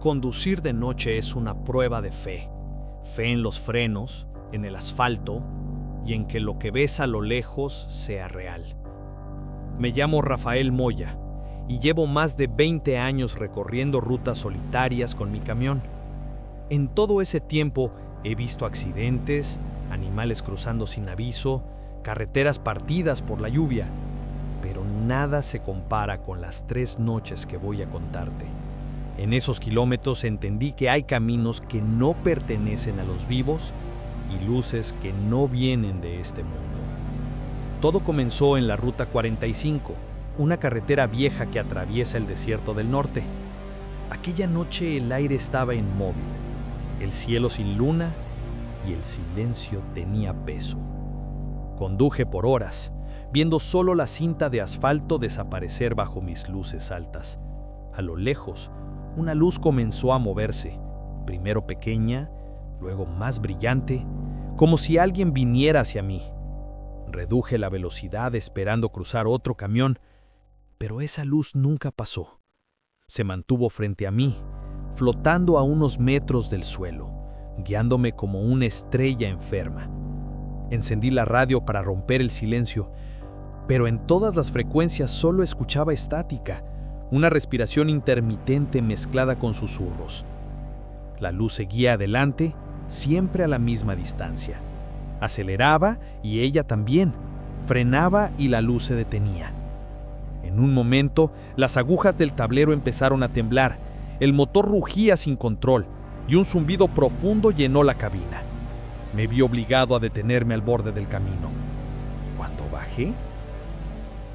Conducir de noche es una prueba de fe. Fe en los frenos, en el asfalto y en que lo que ves a lo lejos sea real. Me llamo Rafael Moya y llevo más de 20 años recorriendo rutas solitarias con mi camión. En todo ese tiempo he visto accidentes, animales cruzando sin aviso, carreteras partidas por la lluvia, pero nada se compara con las 3 noches que voy a contarte. En esos kilómetros entendí que hay caminos que no pertenecen a los vivos y luces que no vienen de este mundo. Todo comenzó en la Ruta 45, una carretera vieja que atraviesa el desierto del norte. Aquella noche el aire estaba inmóvil, el cielo sin luna y el silencio tenía peso. Conduje por horas, viendo solo la cinta de asfalto desaparecer bajo mis luces altas. A lo lejos, una luz comenzó a moverse, primero pequeña, luego más brillante, como si alguien viniera hacia mí. Reduje la velocidad esperando cruzar otro camión, pero esa luz nunca pasó. Se mantuvo frente a mí, flotando a unos metros del suelo, guiándome como una estrella enferma. Encendí la radio para romper el silencio, pero en todas las frecuencias solo escuchaba estática, una respiración intermitente mezclada con susurros. La luz seguía adelante, siempre a la misma distancia. Aceleraba y ella también. Frenaba y la luz se detenía. En un momento, las agujas del tablero empezaron a temblar, el motor rugía sin control y un zumbido profundo llenó la cabina. Me vi obligado a detenerme al borde del camino. Cuando bajé,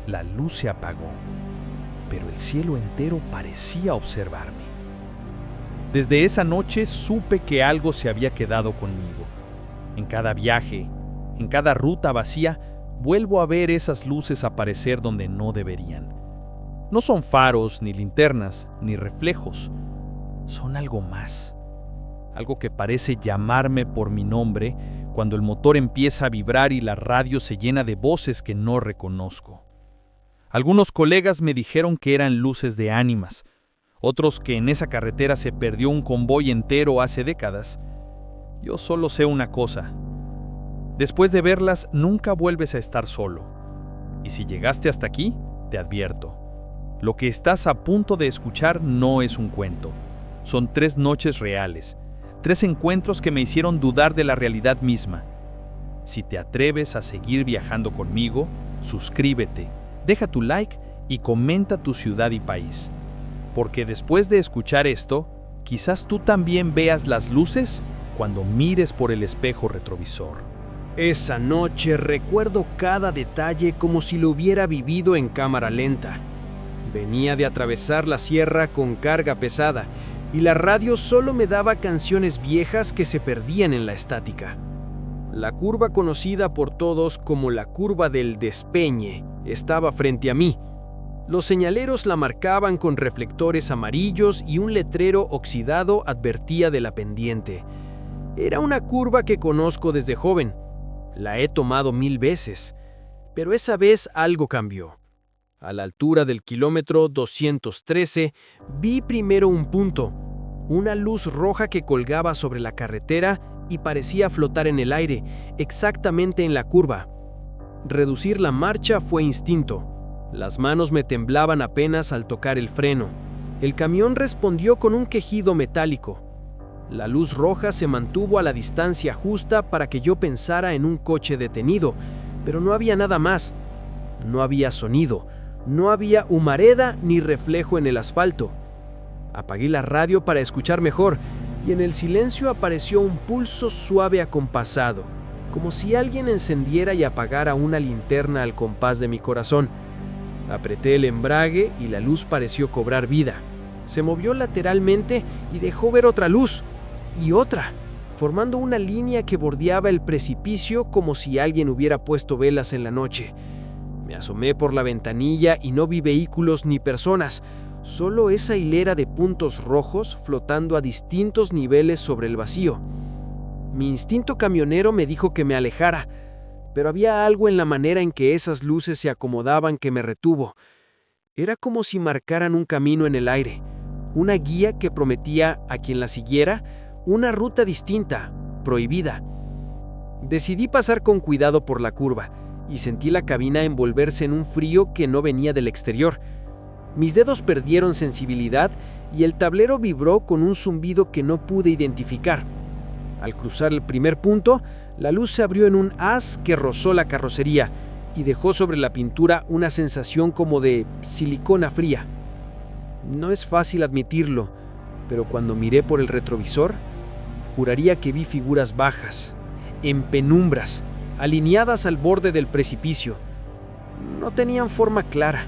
la luz se apagó, pero el cielo entero parecía observarme. Desde esa noche supe que algo se había quedado conmigo. En cada viaje, en cada ruta vacía, vuelvo a ver esas luces aparecer donde no deberían. No son faros, ni linternas, ni reflejos. Son algo más. Algo que parece llamarme por mi nombre cuando el motor empieza a vibrar y la radio se llena de voces que no reconozco. Algunos colegas me dijeron que eran luces de ánimas, otros que en esa carretera se perdió un convoy entero hace décadas. Yo solo sé una cosa: después de verlas nunca vuelves a estar solo. Y si llegaste hasta aquí, te advierto, lo que estás a punto de escuchar no es un cuento. Son 3 noches reales, 3 encuentros que me hicieron dudar de la realidad misma. Si te atreves a seguir viajando conmigo, suscríbete, deja tu like y comenta tu ciudad y país. Porque después de escuchar esto, quizás tú también veas las luces cuando mires por el espejo retrovisor. Esa noche recuerdo cada detalle como si lo hubiera vivido en cámara lenta. Venía de atravesar la sierra con carga pesada y la radio solo me daba canciones viejas que se perdían en la estática. La curva conocida por todos como la curva del despeñe estaba frente a mí. Los señaleros la marcaban con reflectores amarillos y un letrero oxidado advertía de la pendiente. Era una curva que conozco desde joven. La he tomado 1000 veces, pero esa vez algo cambió. A la altura del kilómetro 213, vi primero un punto, una luz roja que colgaba sobre la carretera y parecía flotar en el aire, exactamente en la curva. Reducir la marcha fue instinto. Las manos me temblaban apenas al tocar el freno. El camión respondió con un quejido metálico. La luz roja se mantuvo a la distancia justa para que yo pensara en un coche detenido, pero no había nada más. No había sonido, no había humareda ni reflejo en el asfalto. Apagué la radio para escuchar mejor y en el silencio apareció un pulso suave acompasado, como si alguien encendiera y apagara una linterna al compás de mi corazón. Apreté el embrague y la luz pareció cobrar vida. Se movió lateralmente y dejó ver otra luz, y otra, formando una línea que bordeaba el precipicio como si alguien hubiera puesto velas en la noche. Me asomé por la ventanilla y no vi vehículos ni personas, solo esa hilera de puntos rojos flotando a distintos niveles sobre el vacío. Mi instinto camionero me dijo que me alejara, pero había algo en la manera en que esas luces se acomodaban que me retuvo. Era como si marcaran un camino en el aire, una guía que prometía a quien la siguiera una ruta distinta, prohibida. Decidí pasar con cuidado por la curva y sentí la cabina envolverse en un frío que no venía del exterior. Mis dedos perdieron sensibilidad y el tablero vibró con un zumbido que no pude identificar. Al cruzar el primer punto, la luz se abrió en un haz que rozó la carrocería y dejó sobre la pintura una sensación como de silicona fría. No es fácil admitirlo, pero cuando miré por el retrovisor, juraría que vi figuras bajas, en penumbras, alineadas al borde del precipicio. No tenían forma clara,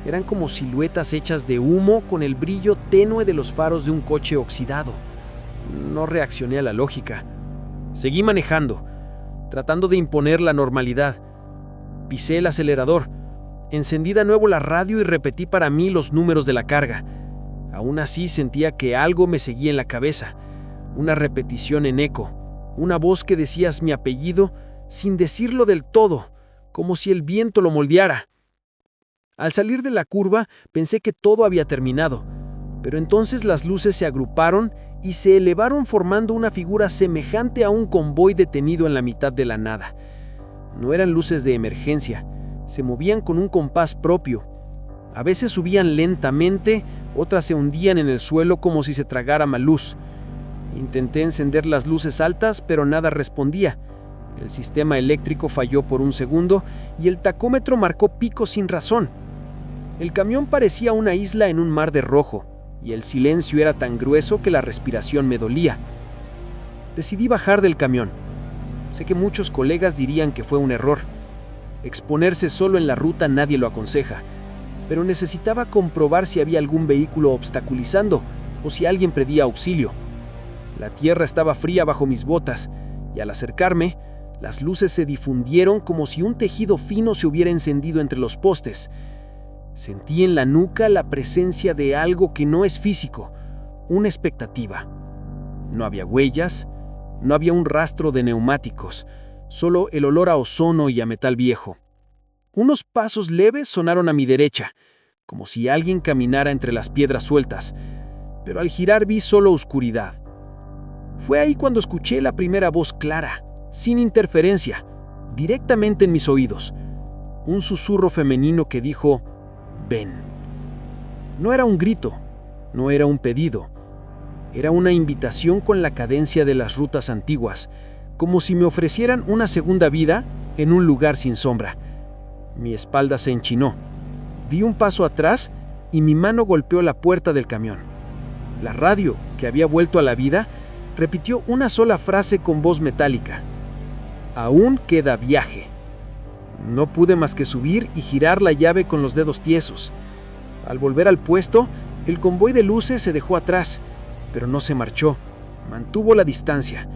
eran como siluetas hechas de humo con el brillo tenue de los faros de un coche oxidado. No reaccioné a la lógica. Seguí manejando, tratando de imponer la normalidad. Pisé el acelerador, encendí de nuevo la radio y repetí para mí los números de la carga. Aún así sentía que algo me seguía en la cabeza, una repetición en eco, una voz que decía mi apellido sin decirlo del todo, como si el viento lo moldeara. Al salir de la curva pensé que todo había terminado, pero entonces las luces se agruparon y se elevaron formando una figura semejante a un convoy detenido en la mitad de la nada. No eran luces de emergencia, se movían con un compás propio. A veces subían lentamente, otras se hundían en el suelo como si se tragara más luz. Intenté encender las luces altas, pero nada respondía. El sistema eléctrico falló por un segundo y el tacómetro marcó pico sin razón. El camión parecía una isla en un mar de rojo, y el silencio era tan grueso que la respiración me dolía. Decidí bajar del camión. Sé que muchos colegas dirían que fue un error. Exponerse solo en la ruta nadie lo aconseja, pero necesitaba comprobar si había algún vehículo obstaculizando o si alguien pedía auxilio. La tierra estaba fría bajo mis botas, y al acercarme, las luces se difundieron como si un tejido fino se hubiera encendido entre los postes. Sentí en la nuca la presencia de algo que no es físico, una expectativa. No había huellas, no había un rastro de neumáticos, solo el olor a ozono y a metal viejo. Unos pasos leves sonaron a mi derecha, como si alguien caminara entre las piedras sueltas, pero al girar vi solo oscuridad. Fue ahí cuando escuché la primera voz clara, sin interferencia, directamente en mis oídos. Un susurro femenino que dijo: «Ven». No era un grito, no era un pedido. Era una invitación con la cadencia de las rutas antiguas, como si me ofrecieran una segunda vida en un lugar sin sombra. Mi espalda se enchinó. Di un paso atrás y mi mano golpeó la puerta del camión. La radio, que había vuelto a la vida, repitió una sola frase con voz metálica: «Aún queda viaje». No pude más que subir y girar la llave con los dedos tiesos. Al volver al puesto, el convoy de luces se dejó atrás, pero no se marchó, mantuvo la distancia,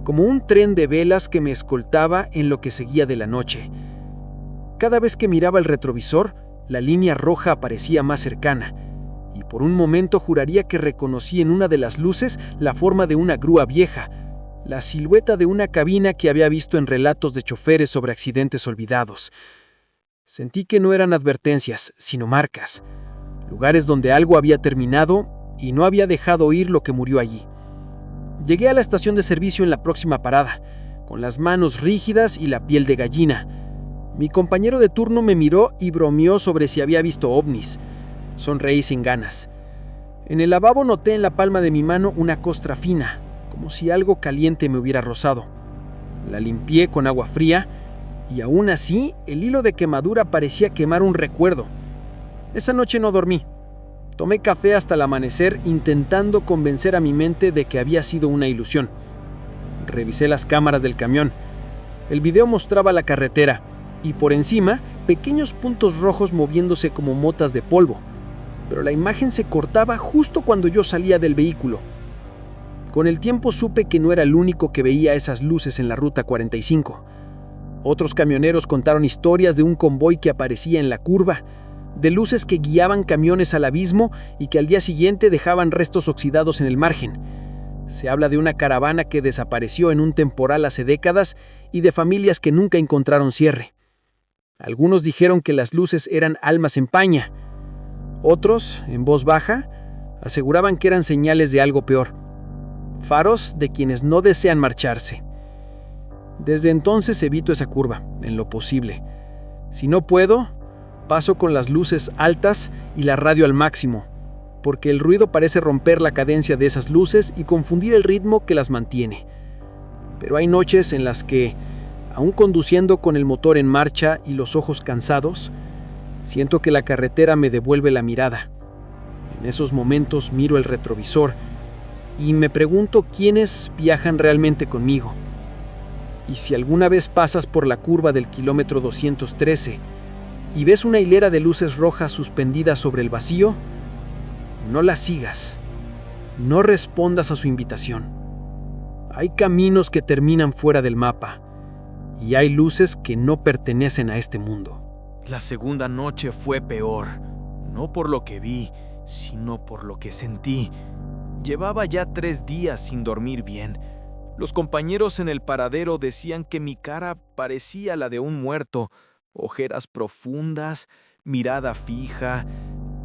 como un tren de velas que me escoltaba en lo que seguía de la noche. Cada vez que miraba el retrovisor, la línea roja aparecía más cercana, y por un momento juraría que reconocí en una de las luces la forma de una grúa vieja, la silueta de una cabina que había visto en relatos de choferes sobre accidentes olvidados. Sentí que no eran advertencias, sino marcas, lugares donde algo había terminado y no había dejado ir lo que murió allí. Llegué a la estación de servicio en la próxima parada, con las manos rígidas y la piel de gallina. Mi compañero de turno me miró y bromeó sobre si había visto ovnis. Sonreí sin ganas. En el lavabo noté en la palma de mi mano una costra fina, como si algo caliente me hubiera rozado. La limpié con agua fría y aún así el hilo de quemadura parecía quemar un recuerdo. Esa noche no dormí. Tomé café hasta el amanecer intentando convencer a mi mente de que había sido una ilusión. Revisé las cámaras del camión. El video mostraba la carretera y por encima pequeños puntos rojos moviéndose como motas de polvo, pero la imagen se cortaba justo cuando yo salía del vehículo. Con el tiempo supe que no era el único que veía esas luces en la Ruta 45. Otros camioneros contaron historias de un convoy que aparecía en la curva, de luces que guiaban camiones al abismo y que al día siguiente dejaban restos oxidados en el margen. Se habla de una caravana que desapareció en un temporal hace décadas y de familias que nunca encontraron cierre. Algunos dijeron que las luces eran almas en paña. Otros, en voz baja, Aseguraban que eran señales de algo peor. Faros de quienes no desean marcharse. Desde entonces evito esa curva, en lo posible. Si no puedo, paso con las luces altas y la radio al máximo, porque el ruido parece romper la cadencia de esas luces y confundir el ritmo que las mantiene. Pero hay noches en las que, aún conduciendo con el motor en marcha y los ojos cansados, siento que la carretera me devuelve la mirada. En esos momentos miro el retrovisor y me pregunto quiénes viajan realmente conmigo. Y si alguna vez pasas por la curva del kilómetro 213 y ves una hilera de luces rojas suspendidas sobre el vacío, no la sigas. No respondas a su invitación. Hay caminos que terminan fuera del mapa y hay luces que no pertenecen a este mundo. La segunda noche fue peor, no por lo que vi, sino por lo que sentí. Llevaba ya 3 días sin dormir bien. Los compañeros en el paradero decían que mi cara parecía la de un muerto, ojeras profundas, mirada fija,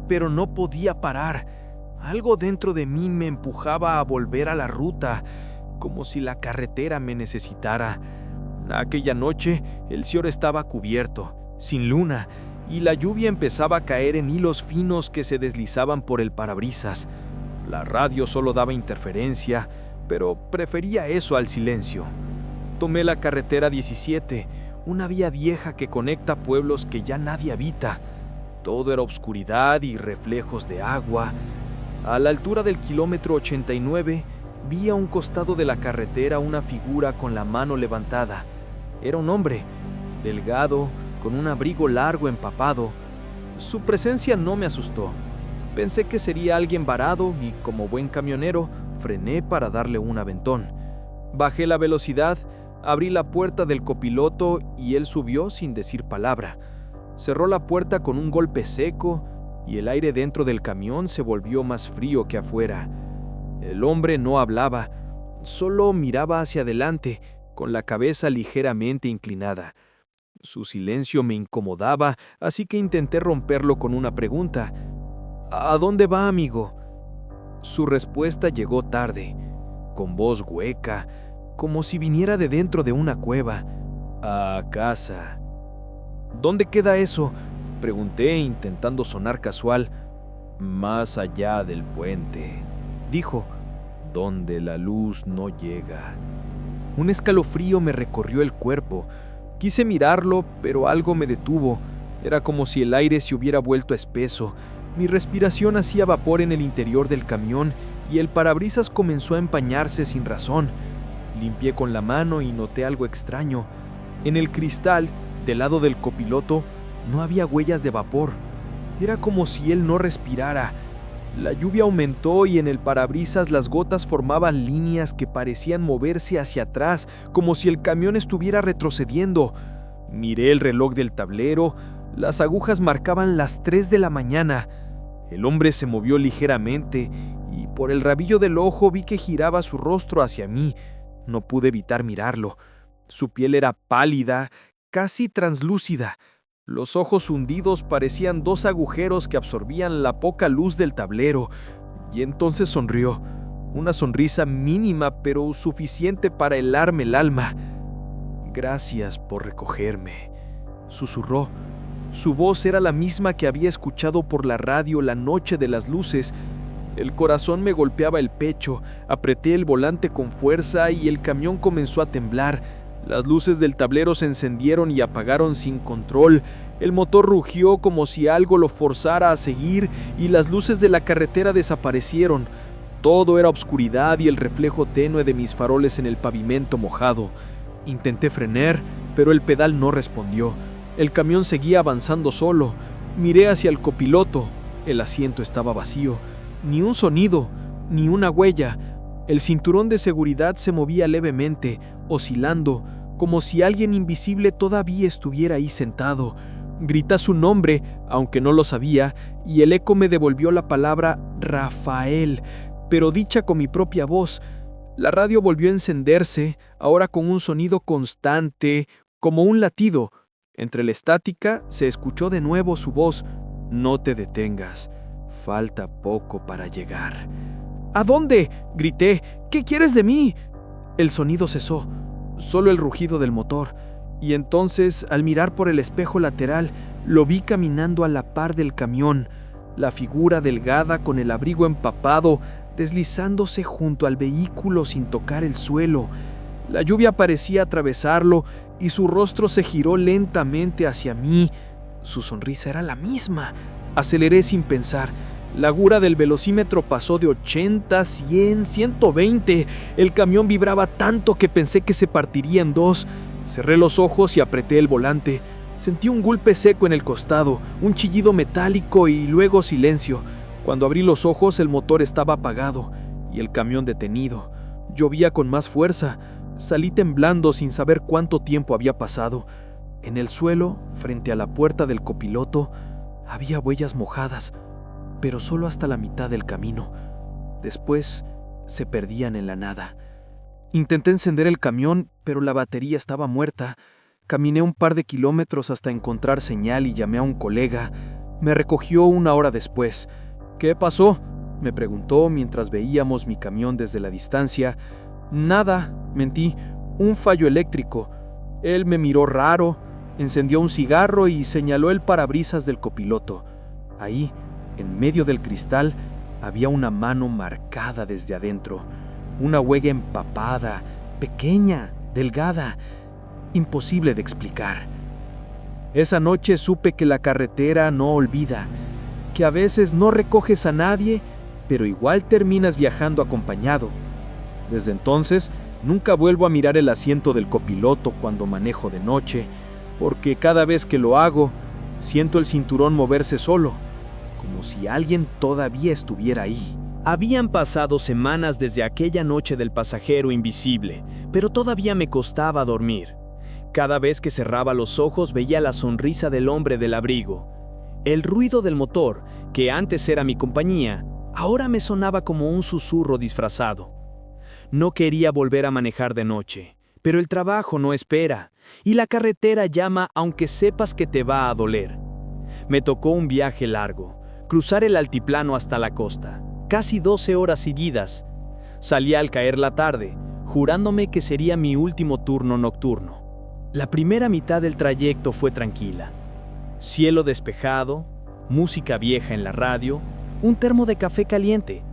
pero no podía parar. Algo dentro de mí me empujaba a volver a la ruta, como si la carretera me necesitara. Aquella noche el cielo estaba cubierto, sin luna, y la lluvia empezaba a caer en hilos finos que se deslizaban por el parabrisas. La radio solo daba interferencia, pero prefería eso al silencio. Tomé la carretera 17, una vía vieja que conecta pueblos que ya nadie habita. Todo era oscuridad y reflejos de agua. A la altura del kilómetro 89, vi a un costado de la carretera una figura con la mano levantada. Era un hombre, delgado, con un abrigo largo empapado. Su presencia no me asustó. Pensé que sería alguien varado y, como buen camionero, frené para darle un aventón. Bajé la velocidad, abrí la puerta del copiloto y él subió sin decir palabra. Cerró la puerta con un golpe seco y el aire dentro del camión se volvió más frío que afuera. El hombre no hablaba, solo miraba hacia adelante, con la cabeza ligeramente inclinada. Su silencio me incomodaba, así que intenté romperlo con una pregunta. ¿A dónde va, amigo? Su respuesta llegó tarde, con voz hueca, como si viniera de dentro de una cueva. A casa. ¿Dónde queda eso?, pregunté, intentando sonar casual. Más allá del puente, dijo, donde la luz no llega. Un escalofrío me recorrió el cuerpo. Quise mirarlo, pero algo me detuvo. Era como si el aire se hubiera vuelto espeso. Mi respiración hacía vapor en el interior del camión y el parabrisas comenzó a empañarse sin razón. Limpié con la mano y noté algo extraño. En el cristal, del lado del copiloto, no había huellas de vapor. Era como si él no respirara. La lluvia aumentó y en el parabrisas las gotas formaban líneas que parecían moverse hacia atrás, como si el camión estuviera retrocediendo. Miré el reloj del tablero. Las agujas marcaban las 3 de la mañana. El hombre se movió ligeramente y por el rabillo del ojo vi que giraba su rostro hacia mí. No pude evitar mirarlo. Su piel era pálida, casi translúcida. Los ojos hundidos parecían 2 agujeros que absorbían la poca luz del tablero. Y entonces sonrió. Una sonrisa mínima pero suficiente para helarme el alma. «Gracias por recogerme», susurró. Su voz era la misma que había escuchado por la radio la noche de las luces. El corazón me golpeaba el pecho, apreté el volante con fuerza y el camión comenzó a temblar. Las luces del tablero se encendieron y apagaron sin control. El motor rugió como si algo lo forzara a seguir y las luces de la carretera desaparecieron. Todo era oscuridad y el reflejo tenue de mis faroles en el pavimento mojado. Intenté frenar, pero el pedal no respondió. El camión seguía avanzando solo. Miré hacia el copiloto. El asiento estaba vacío. Ni un sonido, ni una huella. El cinturón de seguridad se movía levemente, oscilando, como si alguien invisible todavía estuviera ahí sentado. Grité su nombre, aunque no lo sabía, y el eco me devolvió la palabra Rafael, pero dicha con mi propia voz. La radio volvió a encenderse, ahora con un sonido constante, como un latido. Entre la estática se escuchó de nuevo su voz. «No te detengas». Falta poco para llegar. ¿A dónde?, grité. ¿Qué quieres de mí? El sonido cesó, solo el rugido del motor, y entonces, al mirar por el espejo lateral, lo vi caminando a la par del camión, la figura delgada con el abrigo empapado, deslizándose junto al vehículo sin tocar el suelo. La lluvia parecía atravesarlo y su rostro se giró lentamente hacia mí. Su sonrisa era la misma. Aceleré sin pensar. La gura del velocímetro pasó de 80, 100, 120. El camión vibraba tanto que pensé que se partiría en dos. Cerré los ojos y apreté el volante. Sentí un golpe seco en el costado, un chillido metálico y luego silencio. Cuando abrí los ojos, el motor estaba apagado y el camión detenido. Llovía con más fuerza. Salí temblando sin saber cuánto tiempo había pasado. En el suelo, frente a la puerta del copiloto, había huellas mojadas, pero solo hasta la mitad del camino. Después, se perdían en la nada. Intenté encender el camión, pero la batería estaba muerta. Caminé un par de kilómetros hasta encontrar señal y llamé a un colega. Me recogió 1 hora después. ¿Qué pasó?, me preguntó mientras veíamos mi camión desde la distancia. Nada, mentí, un fallo eléctrico. Él me miró raro, encendió un cigarro y señaló el parabrisas del copiloto. Ahí, en medio del cristal, había una mano marcada desde adentro. Una huella empapada, pequeña, delgada, imposible de explicar. Esa noche supe que la carretera no olvida, que a veces no recoges a nadie, pero igual terminas viajando acompañado. Desde entonces, nunca vuelvo a mirar el asiento del copiloto cuando manejo de noche, porque cada vez que lo hago, siento el cinturón moverse solo, como si alguien todavía estuviera ahí. Habían pasado semanas desde aquella noche del pasajero invisible, pero todavía me costaba dormir. Cada vez que cerraba los ojos veía la sonrisa del hombre del abrigo. El ruido del motor, que antes era mi compañía, ahora me sonaba como un susurro disfrazado. No quería volver a manejar de noche, pero el trabajo no espera, y la carretera llama aunque sepas que te va a doler. Me tocó un viaje largo, cruzar el altiplano hasta la costa, casi 12 horas seguidas. Salí al caer la tarde, jurándome que sería mi último turno nocturno. La primera mitad del trayecto fue tranquila. Cielo despejado, música vieja en la radio, un termo de café caliente.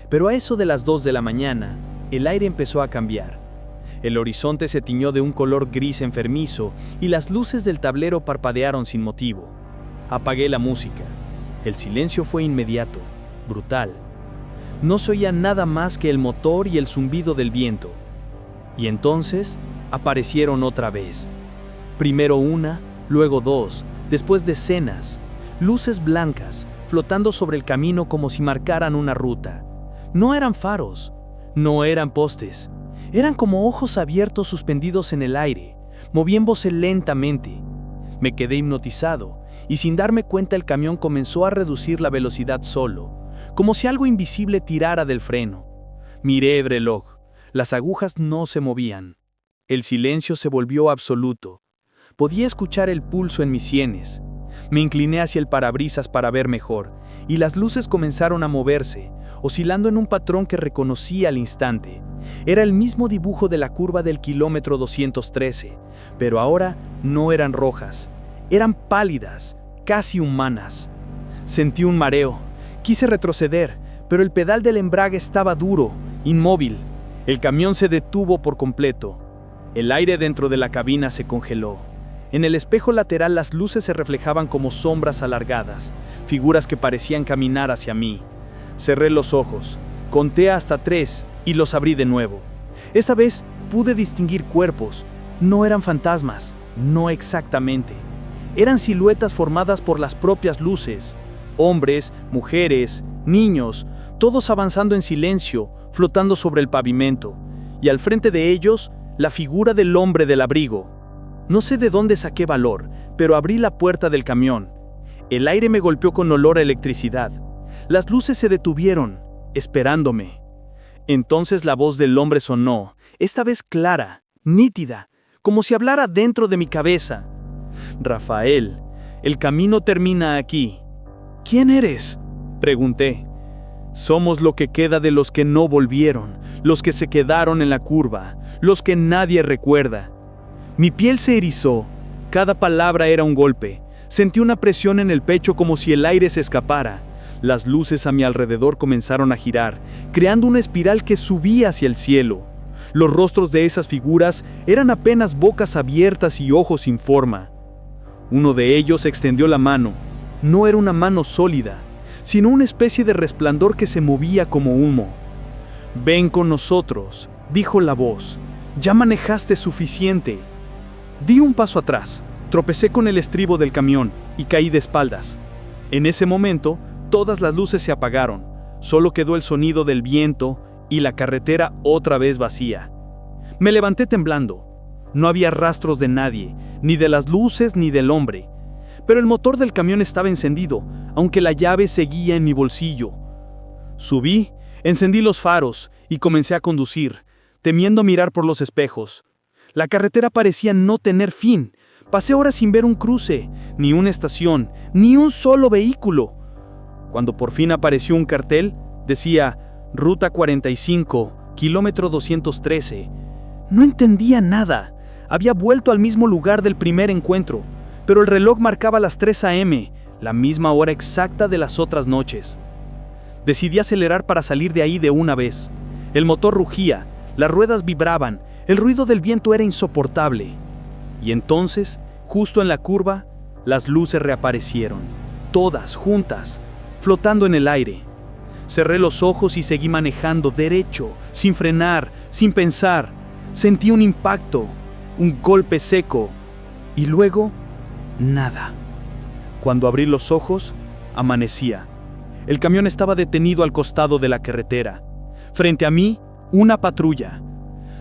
Pero a eso de las 2 de la mañana, el aire empezó a cambiar. El horizonte se tiñó de un color gris enfermizo y las luces del tablero parpadearon sin motivo. Apagué la música. El silencio fue inmediato, brutal. No se oía nada más que el motor y el zumbido del viento. Y entonces aparecieron otra vez. Primero una, luego dos, después decenas. Luces blancas, flotando sobre el camino como si marcaran una ruta. No eran faros, no eran postes. Eran como ojos abiertos suspendidos en el aire, moviéndose lentamente. Me quedé hipnotizado, y sin darme cuenta el camión comenzó a reducir la velocidad solo, como si algo invisible tirara del freno. Miré el reloj. Las agujas no se movían. El silencio se volvió absoluto. Podía escuchar el pulso en mis sienes. Me incliné hacia el parabrisas para ver mejor, y las luces comenzaron a moverse, oscilando en un patrón que reconocí al instante. Era el mismo dibujo de la curva del kilómetro 213, pero ahora no eran rojas. Eran pálidas, casi humanas. Sentí un mareo. Quise retroceder, pero el pedal del embrague estaba duro, inmóvil. El camión se detuvo por completo. El aire dentro de la cabina se congeló. En el espejo lateral las luces se reflejaban como sombras alargadas, figuras que parecían caminar hacia mí. Cerré los ojos, conté hasta 3 y los abrí de nuevo. Esta vez pude distinguir cuerpos. No eran fantasmas, no exactamente. Eran siluetas formadas por las propias luces. Hombres, mujeres, niños, todos avanzando en silencio, flotando sobre el pavimento. Y al frente de ellos, la figura del hombre del abrigo. No sé de dónde saqué valor, pero abrí la puerta del camión. El aire me golpeó con olor a electricidad. Las luces se detuvieron, esperándome. Entonces la voz del hombre sonó, esta vez clara, nítida, como si hablara dentro de mi cabeza. Rafael, el camino termina aquí. ¿Quién eres? Pregunté. Somos lo que queda de los que no volvieron, los que se quedaron en la curva, los que nadie recuerda. Mi piel se erizó, cada palabra era un golpe. Sentí una presión en el pecho como si el aire se escapara. Las luces a mi alrededor comenzaron a girar, creando una espiral que subía hacia el cielo. Los rostros de esas figuras eran apenas bocas abiertas y ojos sin forma. Uno de ellos extendió la mano. No era una mano sólida, sino una especie de resplandor que se movía como humo. «Ven con nosotros», dijo la voz. «Ya manejaste suficiente». Di un paso atrás, tropecé con el estribo del camión y caí de espaldas. En ese momento, todas las luces se apagaron. Solo quedó el sonido del viento y la carretera otra vez vacía. Me levanté temblando. No había rastros de nadie, ni de las luces ni del hombre. Pero el motor del camión estaba encendido, aunque la llave seguía en mi bolsillo. Subí, encendí los faros y comencé a conducir, temiendo mirar por los espejos. La carretera parecía no tener fin. Pasé horas sin ver un cruce, ni una estación, ni un solo vehículo. Cuando por fin apareció un cartel, decía Ruta 45, kilómetro 213. No entendía nada. Había vuelto al mismo lugar del primer encuentro, pero el reloj marcaba las 3 a.m., la misma hora exacta de las otras noches. Decidí acelerar para salir de ahí de una vez. El motor rugía, las ruedas vibraban, el ruido del viento era insoportable. Y entonces, justo en la curva, las luces reaparecieron, todas juntas, flotando en el aire. Cerré los ojos y seguí manejando derecho, sin frenar, sin pensar. Sentí un impacto, un golpe seco, y luego, nada. Cuando abrí los ojos, amanecía. El camión estaba detenido al costado de la carretera. Frente a mí, una patrulla.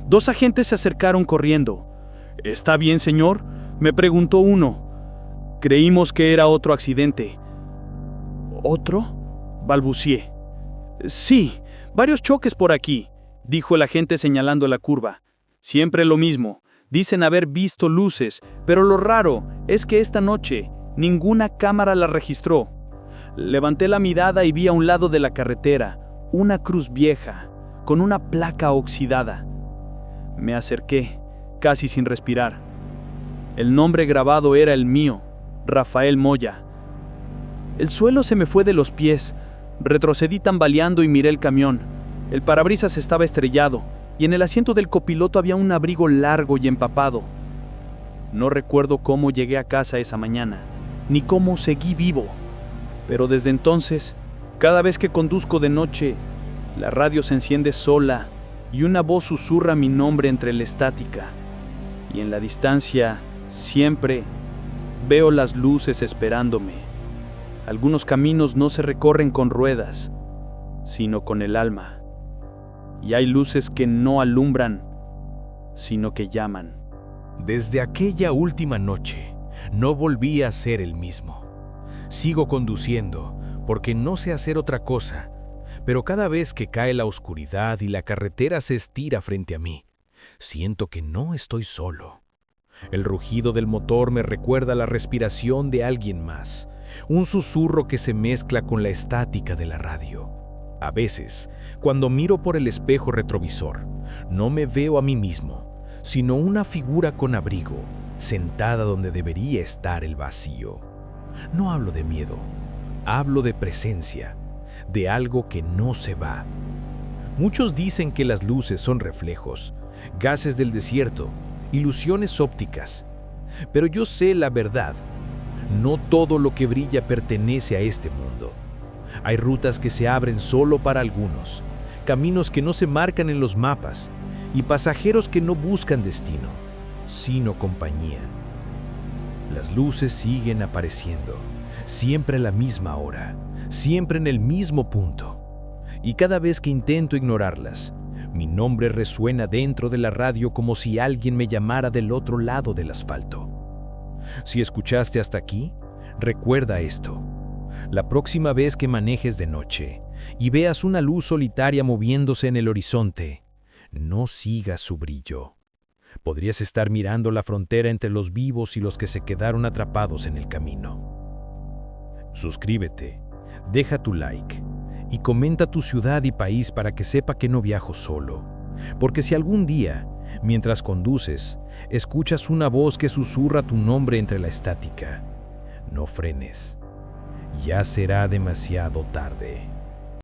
2 agentes se acercaron corriendo. «¿Está bien, señor?», me preguntó uno. Creímos que era otro accidente. ¿Otro?, balbucié. «Sí, varios choques por aquí», dijo el agente señalando la curva. «Siempre lo mismo. Dicen haber visto luces, pero lo raro es que esta noche ninguna cámara la registró». Levanté la mirada y vi a un lado de la carretera una cruz vieja, con una placa oxidada. Me acerqué, casi sin respirar. El nombre grabado era el mío, Rafael Moya. El suelo se me fue de los pies. Retrocedí tambaleando y miré el camión. El parabrisas estaba estrellado, y en el asiento del copiloto había un abrigo largo y empapado. No recuerdo cómo llegué a casa esa mañana, ni cómo seguí vivo. Pero desde entonces, cada vez que conduzco de noche, la radio se enciende sola y una voz susurra mi nombre entre la estática. Y en la distancia, siempre, veo las luces esperándome. Algunos caminos no se recorren con ruedas, sino con el alma. Y hay luces que no alumbran, sino que llaman. Desde aquella última noche, no volví a ser el mismo. Sigo conduciendo, porque no sé hacer otra cosa, pero cada vez que cae la oscuridad y la carretera se estira frente a mí, siento que no estoy solo. El rugido del motor me recuerda la respiración de alguien más, un susurro que se mezcla con la estática de la radio. A veces, cuando miro por el espejo retrovisor, no me veo a mí mismo, sino una figura con abrigo, sentada donde debería estar el vacío. No hablo de miedo, hablo de presencia, de algo que no se va. Muchos dicen que las luces son reflejos, gases del desierto, ilusiones ópticas. Pero yo sé la verdad. No todo lo que brilla pertenece a este mundo. Hay rutas que se abren solo para algunos, caminos que no se marcan en los mapas y pasajeros que no buscan destino, sino compañía. Las luces siguen apareciendo, siempre a la misma hora, siempre en el mismo punto. Y cada vez que intento ignorarlas, mi nombre resuena dentro de la radio como si alguien me llamara del otro lado del asfalto. Si escuchaste hasta aquí, recuerda esto. La próxima vez que manejes de noche y veas una luz solitaria moviéndose en el horizonte, no sigas su brillo. Podrías estar mirando la frontera entre los vivos y los que se quedaron atrapados en el camino. Suscríbete, deja tu like y comenta tu ciudad y país para que sepa que no viajo solo. Porque si algún día, mientras conduces, escuchas una voz que susurra tu nombre entre la estática, no frenes. Ya será demasiado tarde.